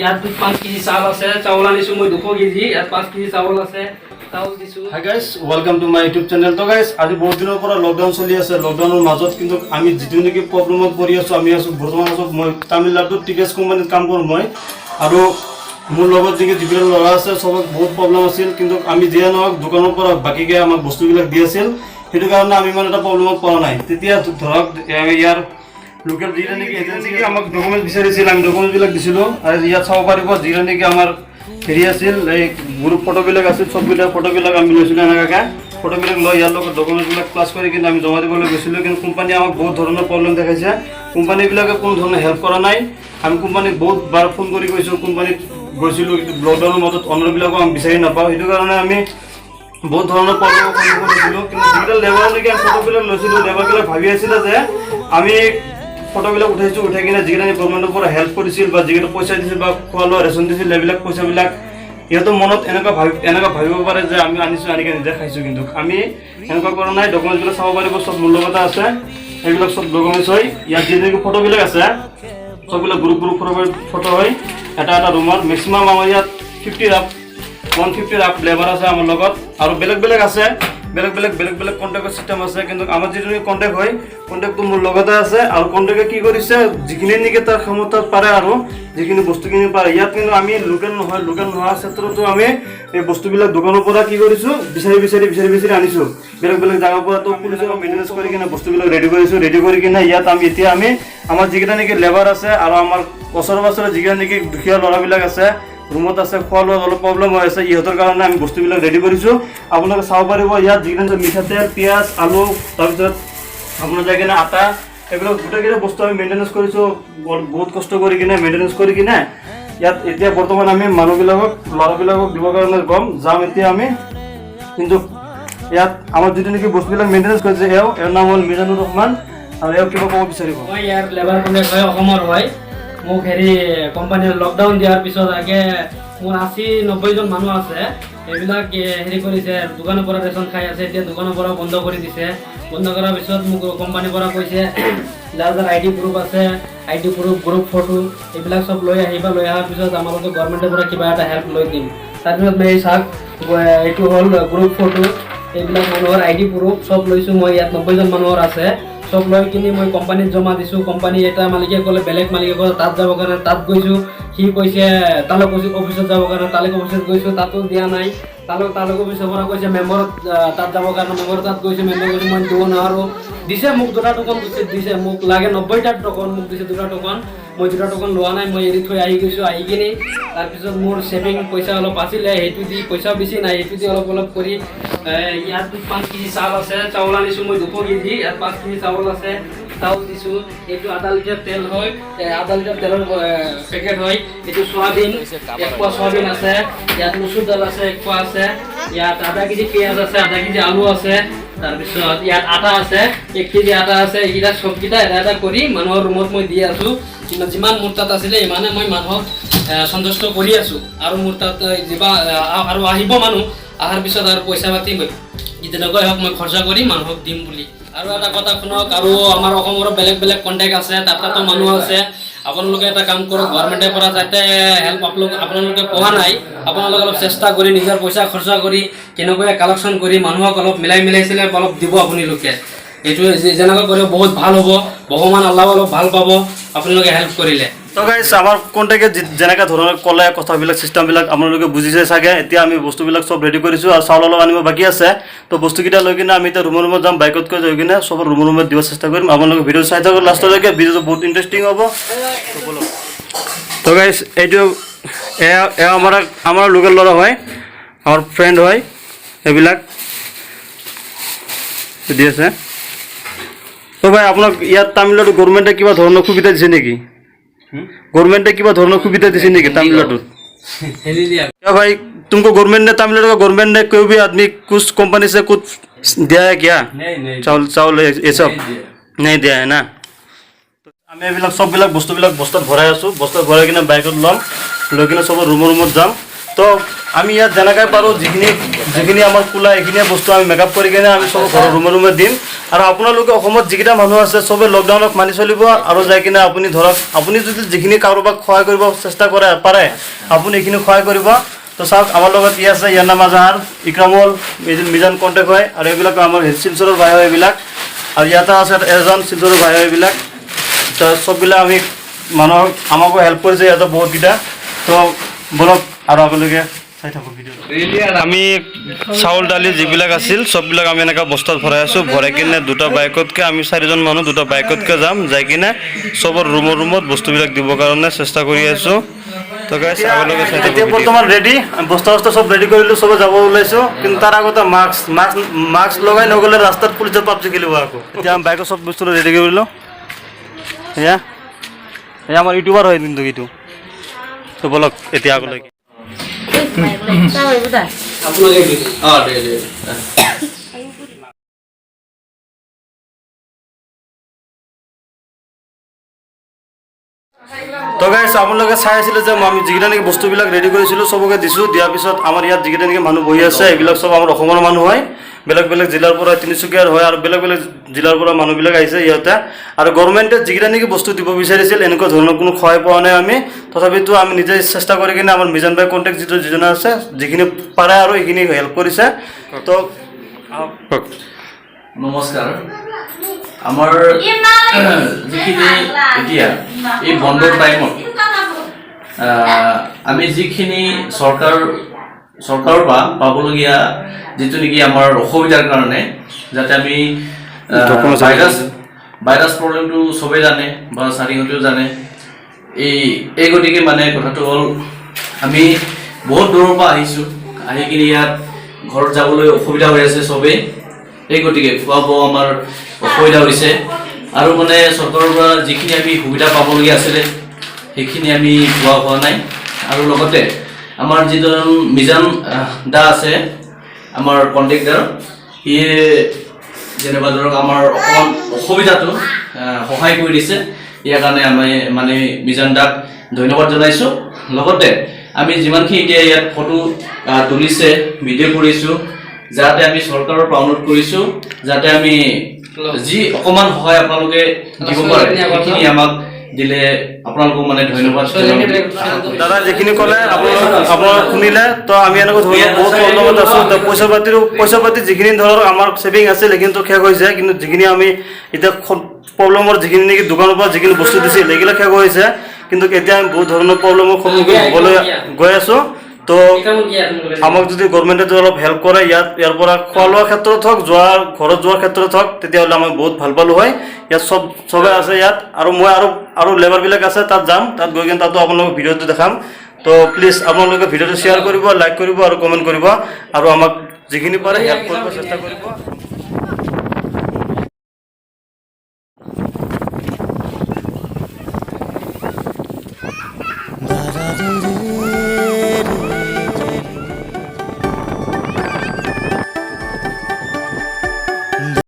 ইয়াত 5 কেজি চাউল আছে, চাউল আনিছো মই 200 কেজি, ইয়াত 5 কেজি চাউল আছে, চাউল দিছো। Hi guys, welcome to my YouTube channel. তো গাইস, আজি বহুত দিনৰ পৰা লকডাউন চলি আছে। লকডাউনৰ মাজত কিন্তু আমি যিটো নেকি প্ৰব্লেমত পৰি আছো, আমি আছো বৰ্তমান আছো মই তামিলনাডুত টিভিএস কোম্পানীত কাম কৰোঁ মই। আৰু মোৰ লগত যিবিলাক ল'ৰা আছে চবক বহুত প্ৰব্লেম আছিল, কিন্তু আমি যিয়ে নহওক দোকানৰ পৰা বাকীকে আমাক বস্তুবিলাক দি আছিল, সেইটো কাৰণে আমি ইমান এটা প্ৰব্লেমত পৰা নাই। তেতিয়া ধৰক ইয়াৰ লোকেল যিটো নেকি এজেঞ্চি আমাক ডকুমেণ্ট বিচাৰিছিল, আমি ডকুমেণ্টবিলাক দিছিলোঁ। আৰু ইয়াত চাব পাৰিব যিটো নেকি আমাৰ হেৰি আছিল, এই গ্ৰুপ ফটোবিলাক আছিল, চববিলাক ফটোবিলাক আমি লৈছিলোঁ এনেকুৱাকৈ। ফটোবিলাক লৈ ইয়াৰ লগত ডকুমেণ্টবিলাক প্লাছ কৰি কিন্তু আমি জমা দিবলৈ গৈছিলোঁ, কিন্তু কোম্পানীয়ে আমাক বহুত ধৰণৰ প্ৰব্লেম দেখাইছে। কোম্পানীবিলাকে কোনো ধৰণৰ হেল্প কৰা নাই। আমি কোম্পানীক বহুত বাৰ ফোন কৰি গৈছোঁ, কোম্পানীত গৈছিলোঁ, কিন্তু লকডাউনৰ মাজত অনাৰবিলাকো আমি বিচাৰি নাপাওঁ। সেইটো কাৰণে আমি বহুত ধৰণৰ প্ৰব্লেমৰ সন্মুখীন হৈছিলোঁ। কিন্তু যিকেইটা লেবাৰ নেকি আমি ফটোবিলাক লৈছিলোঁ, লেবাৰবিলাক ভাবি আছিলে যে আমি ফটোবিলাক উঠাইছোঁ, উঠাই কিনে যিকেইটা গভৰ্ণমেণ্টৰ পৰা হেল্প কৰিছিল বা যিকেইটা পইচা দিছিল বা খোৱা লোৱা ৰেচন দিছিল, এইবিলাক পইচাবিলাক সিহঁতৰ মনত এনেকুৱা ভাবিব পাৰে যে আমি আনিছোঁ, আনি কিনে নিজে খাইছোঁ। কিন্তু আমি এনেকুৱা কৰা নাই। ডকুমেণ্টছবিলাক চাব পাৰিব, চব মূল্যগত আছে। এইবিলাক চব ডকুমেণ্টছ হয়। ইয়াত যিহেতু ফটোবিলাক আছে চববিলাক গ্ৰুপ ফটো হয়। এটা ৰুমৰ মেক্সিমাম আমাৰ ইয়াত 150 আপ লেবাৰ আছে আমাৰ লগত। আৰু বেলেগ বেলেগ কণ্টেক্টৰ চিষ্টেম আছে। কিন্তু আমাৰ যিটো কণ্টেক্ট হয়, কণ্টেক্টটো মোৰ লগতে আছে। আৰু কণ্টেক্টে কি কৰিছে, যিখিনি নেকি তাৰ ক্ষমতাত পাৰে আৰু যিখিনি বস্তুখিনি পাৰে। ইয়াত কিন্তু আমি লোকেল নোহোৱাৰ ক্ষেত্ৰতো আমি এই বস্তুবিলাক দোকানৰ পৰা কি কৰিছোঁ, বিচাৰি আনিছোঁ। বেলেগ জাগাৰ পৰা তো পুলিচক মেইনটেনেঞ্চ কৰি কিনে বস্তুবিলাক ৰেডি কৰি কিনে ইয়াত এতিয়া আমি আমাৰ যিকেইটা নেকি লেবাৰ আছে আৰু আমাৰ ওচৰে পাঁজৰে যিকেইটা নেকি দুখীয়া ল'ৰাবিলাক আছে, ৰুমত আছে, খোৱা লোৱাত অলপ প্ৰব্লেম হৈ আছে, ইহঁতৰ কাৰণে আমি বস্তুবিলাক ৰেডি কৰিছোঁ। আপোনালোকে চাব পাৰিব ইয়াত যিকেইটা মিঠাতেল, পিঁয়াজ, আলু, তাৰপিছত আপোনাৰ যায় কিনে আটা, এইবিলাক গোটেইকেইটা বস্তু আমি মেইনটেনেঞ্চ কৰিছোঁ, বহুত কষ্ট কৰি কিনে মেইনটেনেঞ্চ কৰি কিনে ইয়াত এতিয়া বৰ্তমান আমি ল'ৰাবিলাকক দিবৰ কাৰণে যাম এতিয়া আমি। কিন্তু ইয়াত আমাৰ যিটো নেকি বস্তুবিলাক মেইনটেনেঞ্চ কৰিছে, এওঁৰ নাম হ'ল মিজানুৰ ৰহমান। আৰু এওঁ কিবা ক'ব বিচাৰিব? মই ইয়াৰ লেবাৰ কণ্টেক্ট হয়, অসমৰ হয়। মোক কোম্পানীৰ লকডাউন দিয়াৰ পিছত আগে মোৰ 80-90 জন মানুহ আছে। এইবিলাক কৰিছে, দোকানৰ পৰা ৰেচন খাই আছে। এতিয়া দোকানৰ পৰা বন্ধ কৰি দিছে। বন্ধ কৰাৰ পিছত মোক কোম্পানীৰ পৰা কৈছে যাৰ ID প্ৰুফ আছে, ID প্ৰুফ, গ্ৰুপ ফটো এইবিলাক চব লৈ আহিবা। লৈ অহাৰ পিছত আমালোকে গভৰ্ণমেণ্টৰ পৰা কিবা এটা হেল্প লৈ দিম। তাৰপিছত মই চাওক, এইটো হ'ল গ্ৰুপ ফটো, এইবিলাক মানুহৰ ID প্ৰুফ চব লৈছোঁ মই। ইয়াত 90 জন মানুহৰ আছে। চব লৈ কিনি মই কোম্পানীত জমা দিছোঁ। কোম্পানী এটা মালিকে ক'লে, বেলেগ মালিকে ক'লে তাত যাবৰ কাৰণে, তাত গৈছোঁ। সি কৈছে তালুক অফিচত যাবৰ কাৰণে, তালুক অফিচত গৈছোঁ, তাতো দিয়া নাই। তালুক অফিচৰ পৰা কৈছে মেম্বাৰত তাত যাবৰ কাৰণে, মেম্বাৰৰ তাত গৈছোঁ। মেম্বাৰ কৈছে মই দিব নোৱাৰোঁ। দিছে মোক 2টা টোকন দিছে, মোক লাগে 90টা টোকন, মোক দিছে 2টা টোকন। মই 2টা টোকন লোৱা নাই, মই এৰি থৈ আহি গৈছোঁ। আহি কিনি তাৰপিছত মোৰ ছেভিং পইচা অলপ আছিলে, সেইটো দি, পইচাও বেছি নাই, সেইটো দি অলপ কৰি ইয়াত 5 কেজি চাউল আছে, চাউল আনিছোঁ মই 200 কেজি, ইয়াত 5 কেজি চাউল আছে, চাউল দিছোঁ। এইটো আধা লিটাৰ তেল হয়, আধা লিটাৰ তেলৰ পেকেট হয়। এইটো চয়াবিন, 1 পোৱা চয়াবিন আছে। ইয়াত মচুৰ দাল আছে, 1 পোৱা আছে। ইয়াত আধা কেজি পিঁয়াজ আছে, আধা কেজি আলু আছে। তাৰপিছত ইয়াত আটা আছে, 1 কেজি আটা আছে। এইকেইটা চবকেইটা এটা কৰি মানুহৰ ৰুমত মই দি আছোঁ। যিমান মোৰ তাত আছিলে ইমানে মই মানুহক সন্তুষ্ট কৰি আছোঁ। আৰু মোৰ তাত আৰু আহিব মানুহ, অহাৰ পিছত আৰু পইচা পাতি যেনেকৈ হওক মই খৰচা কৰি মানুহক দিম বুলি। আৰু এটা কথা শুনক, আৰু আমাৰ অসমৰ বেলেগ কণ্টেক্ট আছে, তাতো মানুহ আছে। আপোনালোকে এটা কাম কৰক, গভৰ্ণমেণ্টৰ পৰা যাতে হেল্প আপোনালোকে পোৱা নাই, আপোনালোকে অলপ চেষ্টা কৰি নিজৰ পইচা খৰচা কৰি কেনেকৈ কালেকশ্যন কৰি মানুহক অলপ মিলাই অলপ দিব আপোনালোকে। এইটো যেনেকৈ কৰিব বহুত ভাল হ'ব। ভগৱান আল্লাহ অলপ ভাল পাব আপোনালোকে হেল্প কৰিলে। তো গাইছ, আমাৰ কণ্টেক্টে যেনেকৈ ধৰণৰ ক'লে কথাবিলাক, চিষ্টেমবিলাক আপোনালোকে বুজিছে চাগে। এতিয়া আমি বস্তুবিলাক চব ৰেডি কৰিছোঁ আৰু চাউল অলপ আনিব বাকী আছে। তো বস্তুকেইটা লৈ কিনে আমি এতিয়া ৰুমত যাম, বাইকতকৈ লৈ কিনে চব ৰুমত দিব চেষ্টা কৰিম। আপোনালোকে ভিডিঅ' চাই থাকক লাষ্টলৈকে, ভিডিঅ'টো বহুত ইণ্টাৰেষ্টিং হ'ব। তো গাইছ, এইটো আমাৰ লোকেল ল'ৰা হয়, আমাৰ ফ্ৰেণ্ড হয়। এইবিলাক দি আছে। তো ভাই, আপোনাক ইয়াত তামিলনাডু গভৰ্ণমেণ্টে কিবা ধৰণৰ সুবিধা দিছে নেকি? गवर्नमेंट ने कितना धरण सुविधा दी नहीं तमिलनाडु? क्या भाई तुमको गवर्नमेंट ने, तमिलनाडु का गवर्नमेंट ने कोई भी आदमी कुछ कंपनी से कुछ दिया है क्या? नहीं। चावल चावल ये सब नहीं दिया है ना? আমি এইবিলাক সববিলাক বস্তুবিলাক বস্তাত ভৰাই আছোঁ। বস্তাত ভৰাই কিনে বাইকত ল'ম, লৈ কিনে চব ৰুমত যাম। তো আমি ইয়াত যেনেকৈ পাৰোঁ যিখিনি আমাৰ খোলা এইখিনিয়ে বস্তু আমি মেকআপ কৰি কিনে আমি চব ঘৰৰ ৰুমে দিম আৰু আপোনালোকে অসমত যিকেইটা মানুহ আছে চবে লকডাউনক মানি চলিব আৰু যাই কিনে আপুনি ধৰক আপুনি যদি যিখিনি কাৰোবাক সহায় কৰিব চেষ্টা কৰে পাৰে আপুনি এইখিনি সহায় কৰিব। তো চাওক আমাৰ লগত ই আছে, ইয়াৰ নাম আজহাৰ, ইক্ৰামুল, মিজান কণ্টেক্ট হয় আৰু এইবিলাক আমাৰ শিলচৰৰ ভাই হয় এইবিলাক আৰু ইয়াতে আছে এজন শিলচৰৰ ভাই হয় এইবিলাক। তো চববিলাক আমি মানুহক আমাকো হেল্প কৰিছে ইয়াতে বহুতকেইটা। তো বলক আৰু আপোনালোকে চাই থাকক ভিডিঅ'টো। আমি চাউল দালি যিবিলাক আছিল চববিলাক আমি এনেকৈ বস্তাত ভৰাই আছোঁ, ভৰাই কিনে দুটা বাইকতকৈ আমি 4জন মানুহ দুটা বাইকতকৈ যাম, যাই কিনে চবৰ ৰুমত বস্তুবিলাক দিবৰ কাৰণে চেষ্টা কৰি আছোঁ। তো গাইছ আপোনালোকে চাই থাকক। এতিয়া বৰ্তমান ৰেডি, বস্তা চব ৰেডি কৰিলোঁ, চবে যাব ওলাইছোঁ, কিন্তু তাৰ আগতে মাস্ক লগাই নগ'লে ৰাস্তাত পুলিচে পাবজি খেলিব আকৌ। এতিয়া আমি বাইকৰ চব বস্তু ৰেডি কৰিলোঁ। এয়া আমাৰ ইউটিউবাৰ হয় কিন্তু এইটো। তো বলক এতিয়া আগলৈ। তো গাইছ আপোনালোকে চাই আছিলে যে আমি যিকেইটা নেকি বস্তুবিলাক ৰেডি কৰিছিলোঁ চবকে দিছোঁ, দিয়াৰ পিছত আমাৰ ইয়াত যিকেইটা নেকি মানুহ বহি আছে এইবিলাক চব আমাৰ অসমৰ মানুহ হয়, বেলেগ বেলেগ জিলাৰ পৰা, তিনিচুকীয়াৰ হয় আৰু বেলেগ বেলেগ জিলাৰ পৰা মানুহবিলাক আহিছে ইয়াতে। আৰু গভৰ্ণমেণ্টে যিকেইটা নেকি বস্তু দিব বিচাৰিছিল এনেকুৱা ধৰণৰ কোনো সহায় পোৱা নাই আমি, তথাপিতো আমি নিজে চেষ্টা কৰি কিনে আমাৰ মিজান ভাই কণ্টেক্ট যিজনে আছে যিখিনি পাৰে আৰু এইখিনি হেল্প কৰিছে। তো নমস্কাৰ। আমাৰ যিখিনি এতিয়া এই বন্ধৰ টাইমত আমি যিখিনি চৰকাৰৰ পৰা পাবলগীয়া যিটো নেকি আমাৰ অসুবিধাৰ কাৰণে, যাতে আমি ভাইৰাছ প্ৰব্লেমটো চবেই জানে বা চাৰিহঁতেও জানে, এই গতিকে মানে কথাটো হ'ল আমি বহুত দূৰৰ পৰা আহিছোঁ, আহি কিনে ইয়াত ঘৰত যাবলৈ অসুবিধা হৈ আছে চবেই। এই গতিকে খোৱা বোৱা আমাৰ অসুবিধা হৈছে আৰু মানে চৰকাৰৰ পৰা যিখিনি আমি সুবিধা পাবলগীয়া আছিলে সেইখিনি আমি পোৱা হোৱা নাই। আৰু লগতে আমাৰ যিজন মিজান দা আছে আমাৰ কণ্টেক্টাৰ, সিয়ে যেনিবা ধৰক আমাৰ অকণমান অসুবিধাটো সহায় কৰি দিছে, ইয়াৰ কাৰণে আমি মানে মিজান দাক ধন্যবাদ জনাইছোঁ। লগতে আমি যিমানখিনি এতিয়া ইয়াত ফটো তুলিছে, ভিডিঅ' কৰিছোঁ, যাতে আমি চৰকাৰৰ পৰা অনুৰোধ কৰিছোঁ যাতে আমি যি অকণমান সহায় আপোনালোকে দিব পাৰে সেইখিনি আমাক দিলে আপোনালোকক মানে ধন্যবাদ। দাদা যিখিনি ক'লে আপোনালোক শুনিলে, তো আমি এনেকুৱা ধৰণৰ বহুত প্ৰব্লেমত আছোঁ। তো পইচা পাতি যিখিনি ধৰক আমাৰ ছেভিং আছিল সেইখিনিতো শেষ হৈছে, কিন্তু যিখিনি আমি এতিয়া প্ৰব্লেমৰ যিখিনি নেকি দোকানৰ পৰা যিখিনি বস্তু দিছিল সেইবিলাক শেষ হৈছে, কিন্তু এতিয়া আমি বহুত ধৰণৰ প্ৰব্লেমৰ সন্মুখীন হ'বলৈ গৈ আছোঁ। তো আমাক যদি গভৰ্ণমেণ্টে অলপ হেল্প কৰে ইয়াৰ পৰা খোৱা লোৱাৰ ক্ষেত্ৰত হওক, ঘৰত যোৱাৰ ক্ষেত্ৰত হওক, তেতিয়াহ'লে আমি বহুত ভাল পালোঁ হয়। ইয়াত চবে আছে ইয়াত, আৰু মই আৰু লেবাৰবিলাক আছে, তাত যাম, তাত গৈ কিনে তাতো আপোনালোকক ভিডিঅ'টো দেখাম। তো প্লিজ আপোনালোকে ভিডিঅ'টো শ্বেয়াৰ কৰিব, লাইক কৰিব আৰু কমেণ্ট কৰিব আৰু আমাক যিখিনি পাৰে হেল্প কৰিব চেষ্টা কৰিব।